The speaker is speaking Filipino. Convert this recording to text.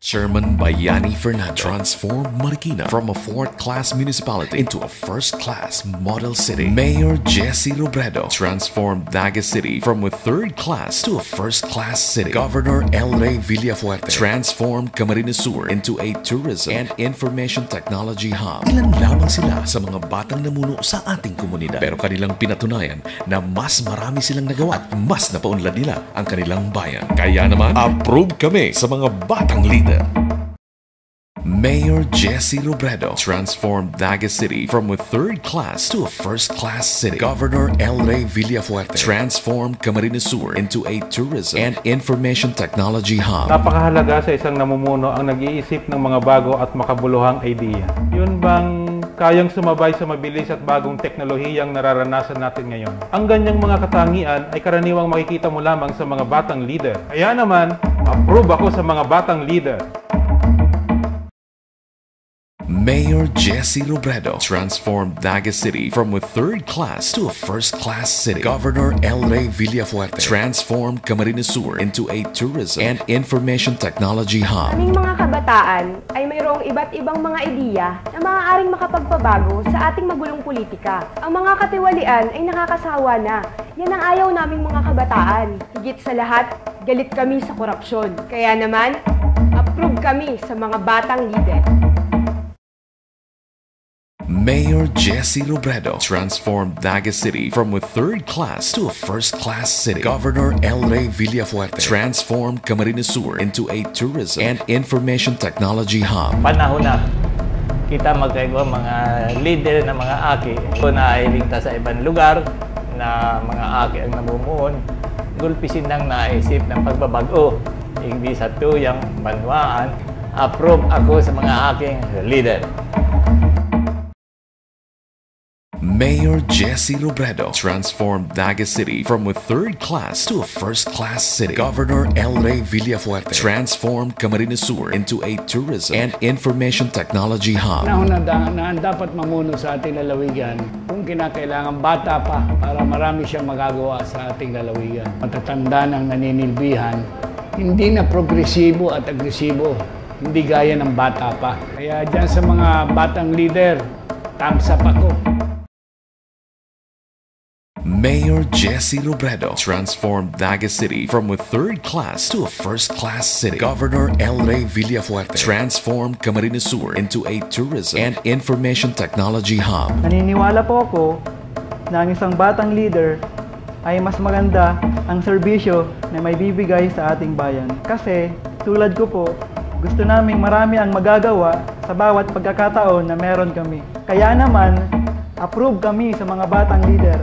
Chairman Bayani Fernandez transformed Marikina from a fourth-class municipality into a first-class model city. Mayor Jesse Robredo transformed Naga City from a third-class to a first-class city. Governor El Rey Villafuerte transformed Camarines Sur into a tourism and information technology hub. Ilan lamang sila sa mga batang namuno sa ating komunidad, pero kanilang pinatunayan na mas marami silang nagawa at mas napaunlad nila ang kanilang bayan. Kaya naman, approve kami sa mga batang leader. Mayor Jesse Robredo transformed Naga City from a third-class to a first-class city. Governor El Rey Villafuerte transformed Camarines Sur into a tourism and information technology hub. Napakahalaga sa isang namumuno ang nag-iisip ng mga bago at makabuluhang idea. Yun bang kayang sumabay sa mabilis at bagong teknolohiyang nararanasan natin ngayon? Ang ganyang mga katangian ay karaniwang makikita mo lamang sa mga batang leader. Kaya naman, approve ako sa mga batang leader. Mayor Jesse Robredo transformed Naga City from a third-class to a first-class city. Governor El Rey Villafuerte transformed Camarines Sur into a tourism and information technology hub. Aming mga kabataan ay mayroong iba't ibang mga ideya na maaaring makapagpabago sa ating magulong politika. Ang mga katiwalian ay nakakasawa na. Yan ang ayaw naming mga kabataan. Higit sa lahat, galit kami sa korupsyon. Kaya naman, approve kami sa mga batang leader. Mayor Jesse Robredo transformed Naga City from a third-class to a first-class city. Governor El Rey Villafuerte transformed Camarines Sur into a tourism and information technology hub. Panahon na kita magkaigwa mga leader na mga aki na iligtas sa ibang lugar na mga aki ang namumuon. Gulpisin ng naisip ng pagbabago. Hindi sa tuyang banwaan. Approve ako sa mga aking leader. Mayor Jesse Robredo transformed Naga City from a third-class to a first-class city. Governor El Rey Villafuerte transformed Camarines Sur into a tourism and information technology hub. Panahon na dapat mamuno sa ating lalawigan kung kinakailangan bata pa para marami siyang magagawa sa ating lalawigan. Matatanda ng naninilbihan, hindi na progresibo at agresibo, hindi gaya ng bata pa. Kaya dyan sa mga batang leader, thumbs up ako. Mayor Jesse Robredo transformed Naga City from a third-class to a first-class city. Governor El Rey Villafuerte transformed Camarines Sur into a tourism and information technology hub. Naniniwala po ako na ang isang batang leader ay mas maganda ang serbisyo na may bibigay sa ating bayan. Kasi tulad ko po, gusto naming marami ang magagawa sa bawat pagkakataon na meron kami. Kaya naman, approve kami sa mga batang leader.